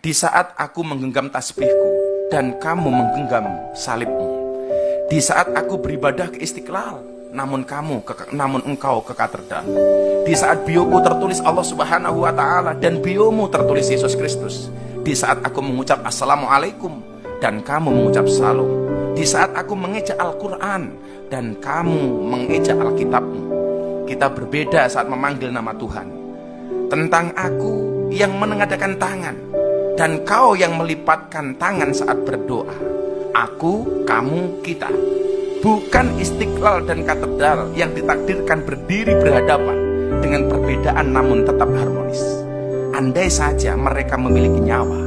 Di saat aku menggenggam tasbihku dan kamu menggenggam salibmu. Di saat aku beribadah ke Istiqlal, namun engkau ke katedral. Di saat bioku tertulis Allah Subhanahu wa Ta'ala dan biomu tertulis Yesus Kristus. Di saat aku mengucap Assalamualaikum dan kamu mengucap Salam. Di saat aku mengejak Al-Quran dan kamu mengejak Alkitabmu. Kita berbeda saat memanggil nama Tuhan. Tentang aku yang menengadakan tangan dan kau yang melipatkan tangan saat berdoa. Aku, kamu, kita. Bukan Istiqlal dan katedral yang ditakdirkan berdiri berhadapan dengan perbedaan namun tetap harmonis. Andai saja mereka memiliki nyawa,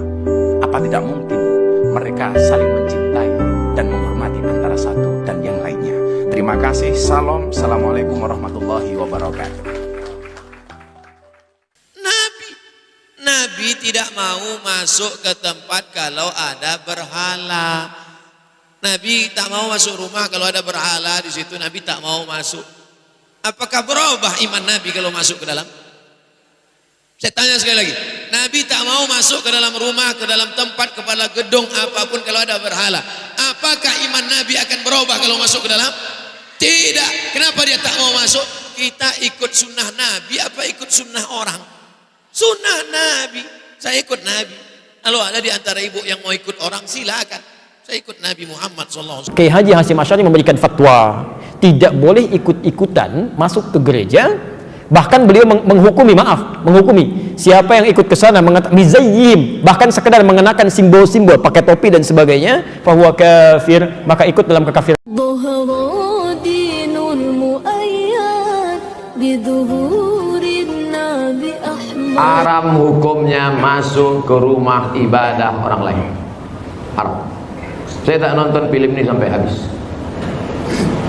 apa tidak mungkin mereka saling mencintai dan menghormati antara satu dan yang lainnya. Terima kasih. Salam. Assalamualaikum warahmatullahi wabarakatuh. Nabi tidak mau masuk ke tempat kalau ada berhala. Nabi tak mau masuk rumah kalau ada berhala di situ. Nabi tak mau masuk. Apakah berubah iman Nabi kalau masuk ke dalam? Saya tanya sekali lagi. Nabi tak mau masuk ke dalam rumah, ke dalam tempat, kepala gedung apapun kalau ada berhala. Apakah iman Nabi akan berubah kalau masuk ke dalam? Tidak. Kenapa dia tak mau masuk? Kita ikut sunnah Nabi apa ikut sunnah orang? Sunnah Nabi. Saya ikut Nabi. Kalau ada di antara ibu yang mau ikut orang, silakan. Saya ikut Nabi Muhammad SAW. Kiai Haji Hasyim Asy'ari memberikan fatwa tidak boleh ikut-ikutan masuk ke gereja. Bahkan beliau menghukumi siapa yang ikut ke sana mizayyim, bahkan sekedar mengenakan simbol-simbol, pakai topi dan sebagainya, fahuwa kafir, maka ikut dalam kekafiran. Haram hukumnya masuk ke rumah ibadah orang lain. Haram. Saya tak nonton film ini sampai habis,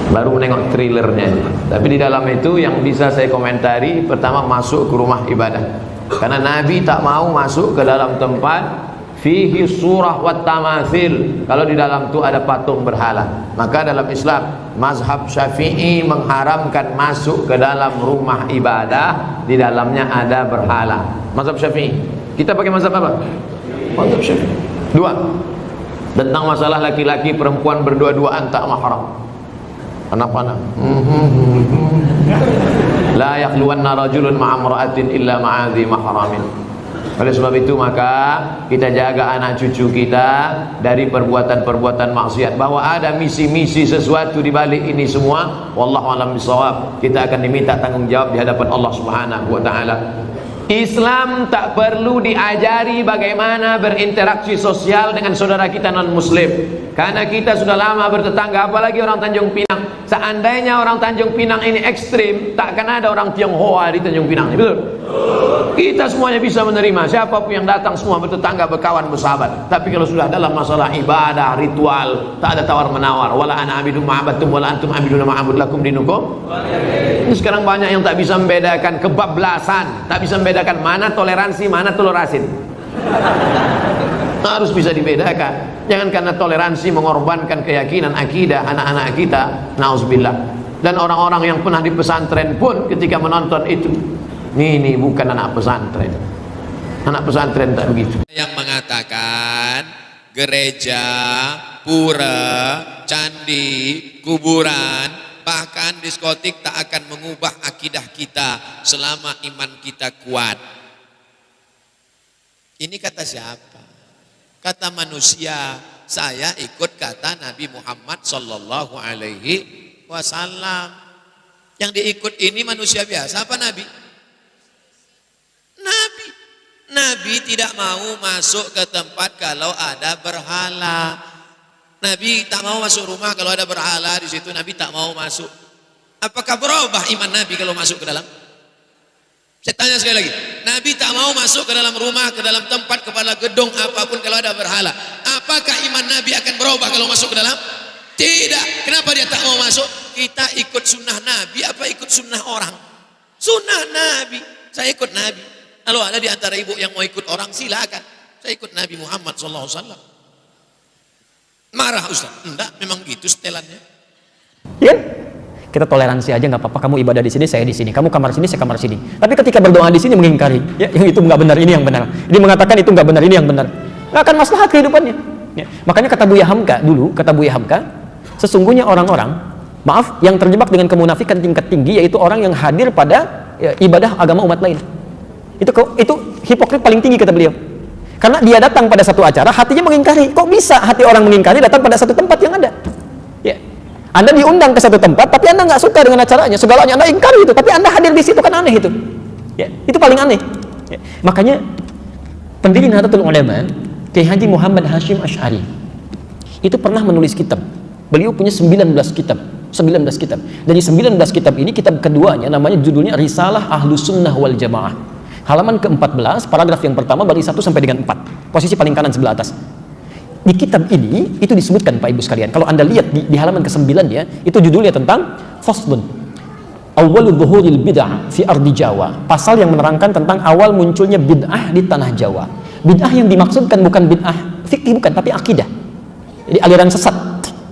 baru menengok trailernya. Tapi di dalam itu yang bisa saya komentari, pertama masuk ke rumah ibadah, karena Nabi tak mau masuk ke dalam tempat fihi surah wat tamathil, kalau di dalam itu ada patung berhala. Maka dalam Islam mazhab Syafi'i mengharamkan masuk ke dalam rumah ibadah di dalamnya ada berhala. Mazhab Syafi'i. Kita pakai mazhab apa? Mazhab Syafi'i. Dua, tentang masalah laki-laki perempuan berdua-duaan tak mahram. Anak-anak. La yakhluwanna rajulun ma'amra'atin illa ma'adhi mahramin. Oleh sebab itu maka kita jaga anak cucu kita dari perbuatan-perbuatan maksiat. Bahwa ada misi-misi sesuatu di balik ini semua, wallahu a'lam bishawab. Kita akan diminta tanggung jawab di hadapan Allah Subhanahu wa taala. Islam tak perlu diajari bagaimana berinteraksi sosial dengan saudara kita non muslim, karena kita sudah lama bertetangga, apalagi orang Tanjung Pinang. Seandainya orang Tanjung Pinang ini ekstrim, tak akan ada orang Tionghoa di Tanjung Pinang, betul? Kita semuanya bisa menerima, siapapun yang datang semua bertetangga, berkawan, bersahabat. Tapi kalau sudah dalam masalah ibadah, ritual, tak ada tawar menawar. Wala ana abidum ma'abattum wala antum abiduna ma'abud lakum dinukum. Ini sekarang banyak yang tak bisa membedakan kebablasan, tak bisa membedakan mana toleransi, mana telur asin. Harus bisa dibedakan. Jangan karena toleransi mengorbankan keyakinan akidah anak-anak kita, nauzubillah. Dan orang-orang yang pernah di pesantren pun ketika menonton itu, ini bukan anak pesantren. Anak pesantren tak begitu. Yang mengatakan gereja, pura, candi, kuburan, bahkan diskotik tak akan mengubah akidah kita selama iman kita kuat. Ini kata siapa? Kata manusia. Saya ikut kata Nabi Muhammad sallallahu alaihi wasallam. Yang diikut ini manusia biasa apa Nabi? Nabi tidak mau masuk ke tempat kalau ada berhala. Nabi tak mau masuk rumah kalau ada berhala di situ. Nabi tak mau masuk. Apakah berubah iman Nabi kalau masuk ke dalam? Saya tanya sekali lagi. Nabi tak mau masuk ke dalam rumah, ke dalam tempat, kepala gedung apapun kalau ada berhala. Apakah iman Nabi akan berubah kalau masuk ke dalam? Tidak. Kenapa dia tak mau masuk? Kita ikut sunnah Nabi apa ikut sunnah orang? Sunnah Nabi. Saya ikut Nabi. Kalau ada di antara ibu yang mau ikut orang, silakan. Saya ikut Nabi Muhammad SAW. Marah Ustaz? Enggak, memang gitu setelannya. Ya? kita toleransi aja, nggak apa-apa, kamu ibadah di sini, saya di sini, kamu kamar sini, saya kamar sini. Tapi ketika berdoa di sini mengingkari, ya, yang itu nggak benar, ini yang benar. Ini mengatakan itu nggak benar, ini yang benar. Nggak akan maslahat kehidupannya. Ya. Makanya kata Buya Hamka dulu, kata Buya Hamka, sesungguhnya orang-orang, maaf, yang terjebak dengan kemunafikan tingkat tinggi, yaitu orang yang hadir pada ibadah agama umat lain. Itu hipokrit paling tinggi, kata beliau. Karena dia datang pada satu acara, hatinya mengingkari. Kok bisa hati orang mengingkari datang pada satu tempat yang ada? Ya. Anda diundang ke satu tempat, tapi Anda nggak suka dengan acaranya, segalanya Anda ingkari itu, tapi Anda hadir di situ, kan aneh itu. Ya. Itu paling aneh. Ya. Makanya pendiri Nahdlatul Ulama, Kiai Haji Muhammad Hashim Asy'ari, itu pernah menulis kitab. Beliau punya 19 kitab. 19 kitab. Dari 19 kitab ini, kitab keduanya namanya judulnya Risalah Ahlus Sunnah wal Jamaah. Halaman ke-14, paragraf yang pertama, baris 1 sampai dengan 4. Posisi paling kanan sebelah atas. Di kitab ini, itu disebutkan Pak Ibu sekalian. Kalau Anda lihat di halaman ke-9 ya, itu judulnya tentang Faslun. Awwalu dhuhuril bid'ah fi ardi Jawa. Pasal yang menerangkan tentang awal munculnya bid'ah di tanah Jawa. Bid'ah yang dimaksudkan bukan bid'ah fikih, bukan, tapi akidah. Jadi aliran sesat.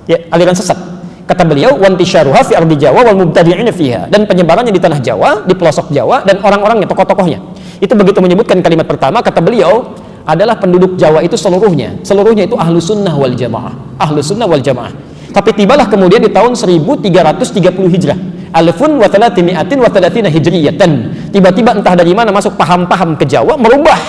Ya, aliran sesat. Kata beliau, wantisyaruha fi ardi Jawa wal mubtadi'ina fiha, dan penyebarannya di tanah Jawa, di pelosok Jawa, dan orang-orangnya, tokoh-tokohnya. Itu begitu menyebutkan kalimat pertama, kata beliau, adalah penduduk Jawa itu seluruhnya itu ahlu sunnah wal jamaah, ahlu sunnah wal jamaah. Tapi tibalah kemudian di tahun 1330 hijrah, alfun wa thalathimi'atin wa thalathina hijriyatan, tiba-tiba entah dari mana masuk paham-paham ke Jawa, merubah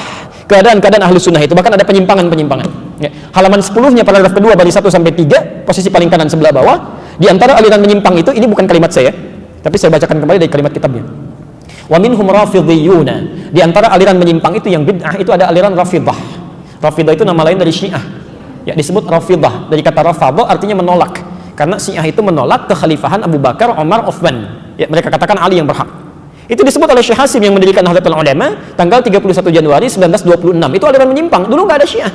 keadaan-keadaan ahlu sunnah itu, bahkan ada penyimpangan-penyimpangan. Ya. Halaman 10-nya paragraf kedua baris 1 sampai 3, posisi paling kanan sebelah bawah. Di antara aliran menyimpang itu, ini bukan kalimat saya, tapi saya bacakan kembali dari kalimat kitabnya. Wa minhum rafidhiyuna. Di antara aliran menyimpang itu yang bid'ah itu ada aliran Rafidah. Rafidah itu nama lain dari Syiah. Ya, disebut Rafidah dari kata rafadha, artinya menolak. Karena Syiah itu menolak kekhalifahan Abu Bakar, Umar, Uthman. Ya, mereka katakan Ali yang berhak. Itu disebut oleh Syekh Hasim yang mendirikan Nahdlatul Ulama tanggal 31 Januari 1926. Itu aliran menyimpang. Dulu nggak ada Syiah.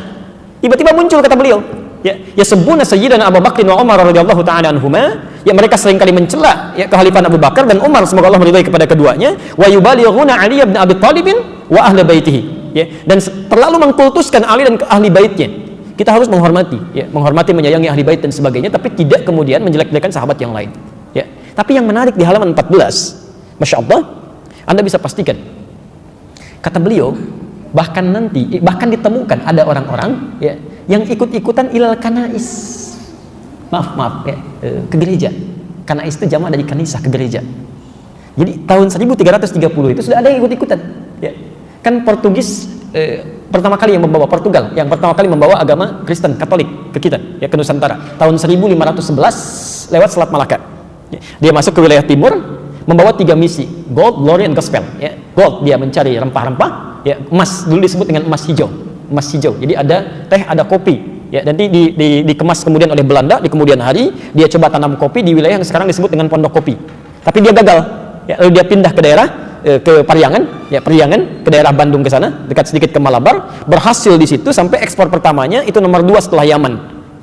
Tiba-tiba muncul, kata beliau. Ya sebuna sayyidana Abu Bakr wa Umar radhiyallahu ta'ala anhuma, ya mereka seringkali mencela ya kekhalifahan Abu Bakar dan Umar, semoga Allah meridai kepada keduanya, wa yubalighuna Ali bin Abi Thalib wa ahli baitihi, ya, dan terlalu mengkultuskan Ali dan ahli baitnya. Kita harus menghormati, ya, menghormati, menyayangi ahli bait dan sebagainya, tapi tidak kemudian menjelek-jelekan sahabat yang lain, ya. Tapi yang menarik di halaman 14, Masya Allah, Anda bisa pastikan, kata beliau, bahkan ditemukan ada orang-orang ya yang ikut-ikutan ilal kanais, maaf ya, ke gereja. Kanais itu jamaah dari kanisah, ke gereja. Jadi tahun 1330 itu sudah ada yang ikut-ikutan ya. Kan Portugis pertama kali yang membawa, Portugal yang pertama kali membawa agama Kristen Katolik ke kita ya, ke Nusantara tahun 1511 lewat Selat Malaka ya. Dia masuk ke wilayah timur membawa 3 misi, gold, glory, and gospel ya. Gold, dia mencari rempah-rempah ya. Emas, dulu disebut dengan emas hijau. Emas hijau, jadi ada teh, ada kopi ya, nanti dikemas kemudian oleh Belanda di kemudian hari. Dia coba tanam kopi di wilayah yang sekarang disebut dengan Pondok Kopi, tapi dia gagal ya. Lalu dia pindah ke daerah ke Periangan ya, Periangan, ke daerah Bandung, ke sana dekat sedikit ke Malabar. Berhasil di situ sampai ekspor pertamanya itu nomor 2 setelah Yaman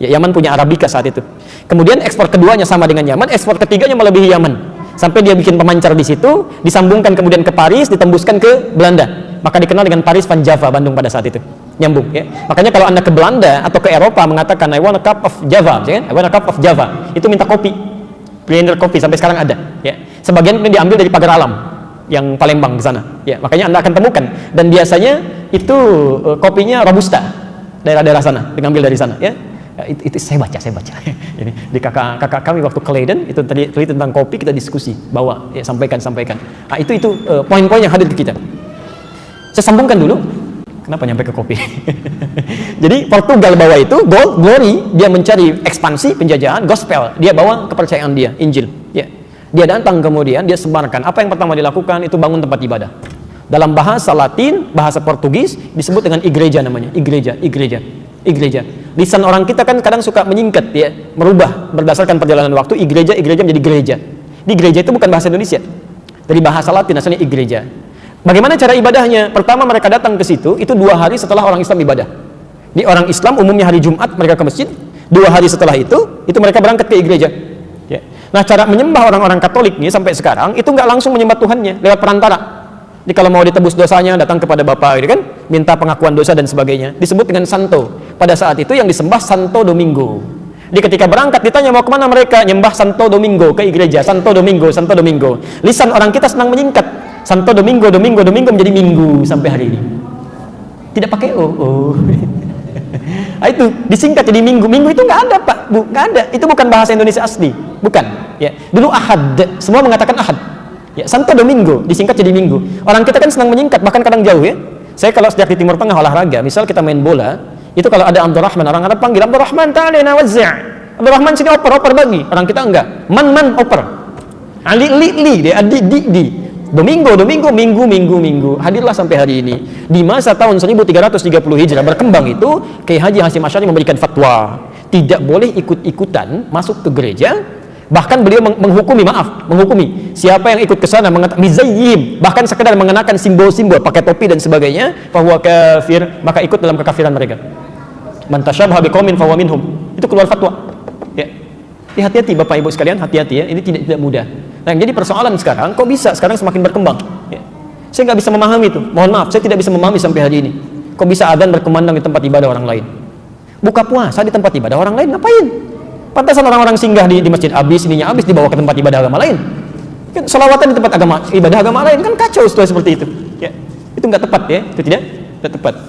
ya. Yaman punya Arabica saat itu. Kemudian ekspor keduanya sama dengan Yaman, ekspor ketiganya melebihi Yaman, sampai dia bikin pemancar di situ, disambungkan kemudian ke Paris, ditembuskan ke Belanda, maka dikenal dengan Paris Van Java, Bandung pada saat itu. Nyambung ya. Makanya kalau Anda ke Belanda atau ke Eropa mengatakan I want a cup of Java, ya, I want a cup of Java, itu minta kopi. Blender kopi sampai sekarang ada ya. Sebagian ini diambil dari Pagar Alam yang Palembang ke sana ya. Makanya Anda akan temukan, dan biasanya itu kopinya Robusta, daerah-daerah sana, diambil dari sana ya. Itu saya baca ini di kakak kami waktu ke Leiden itu tadi tentang kopi, kita diskusi, bawa ya, sampaikan. Nah, itu poin-poin yang hadir ke kita. Saya sambungkan dulu. Kenapa nyampe ke kopi? Jadi Portugal bawa itu gold, glory, dia mencari ekspansi, penjajahan, gospel, dia bawa kepercayaan dia, Injil. Ya. Dia datang kemudian dia sebarkan. Apa yang pertama dilakukan itu bangun tempat ibadah. Dalam bahasa Latin, bahasa Portugis disebut dengan igreja namanya, igreja. Lisan orang kita kan kadang suka menyingkat ya, merubah berdasarkan perjalanan waktu. Igreja menjadi gereja. Di gereja itu bukan bahasa Indonesia. Dari bahasa Latin asalnya igreja. Bagaimana cara ibadahnya? Pertama mereka datang ke situ, itu 2 hari setelah orang Islam ibadah. Di orang Islam umumnya hari Jumat mereka ke masjid, 2 hari setelah itu mereka berangkat ke gereja. Ya. Nah, cara menyembah orang-orang Katolik nih sampai sekarang itu nggak langsung menyembah Tuhannya, lewat perantara. Jadi kalau mau ditebus dosanya datang kepada Bapa, gitu kan, minta pengakuan dosa dan sebagainya. Disebut dengan Santo. Pada saat itu yang disembah Santo Domingo. Dia ketika berangkat ditanya mau kemana mereka, nyembah Santo Domingo, ke gereja Santo Domingo, Santo Domingo. Lisan orang kita senang menyingkat Santo Domingo, Domingo, Domingo menjadi minggu sampai hari ini. Tidak pakai oh. Nah, itu disingkat jadi minggu. Minggu itu nggak ada Pak, nggak ada. Itu bukan bahasa Indonesia asli, bukan. Ya, dulu Ahad, semua mengatakan Ahad. Ya, Santo Domingo disingkat jadi minggu. Orang kita kan senang menyingkat, bahkan kadang jauh ya. Saya kalau sejak di Timur Tengah olahraga, misal kita main bola, itu kalau ada Abdurrahman, orang Arab panggil Abdurrahman, ta'alina wazzi'. Abdurrahman sini oper bagi. Orang kita enggak. Man oper. Ali li dia di. Domingo, minggu. Hadirlah sampai hari ini. Di masa tahun 1330 Hijrah berkembang itu, Kiai Haji Hasyim Asy'ari memberikan fatwa, tidak boleh ikut-ikutan masuk ke gereja. Bahkan beliau menghukumi siapa yang ikut ke sana mizayyim, bahkan sekedar mengenakan simbol-simbol, pakai topi dan sebagainya, bahwa kafir, maka ikut dalam kekafiran mereka. Man tasyabbaha biqaumin fahuwa minhum. Itu keluar fatwa. Ya. Hati-hati Bapak Ibu sekalian, hati-hati ya. Ini tidak mudah. Nah, jadi persoalan sekarang, kok bisa sekarang semakin berkembang? Ya. Saya nggak bisa memahami itu. Mohon maaf, saya tidak bisa memahami sampai hari ini. Kok bisa adzan berkumandang di tempat ibadah orang lain? Buka puasa di tempat ibadah orang lain ngapain? Pantasan orang-orang singgah di masjid habis, ininya habis dibawa ke tempat ibadah agama lain. Kan selawatan di tempat ibadah agama lain kan kacau seperti itu. Ya. Itu nggak tepat ya, itu tidak tepat.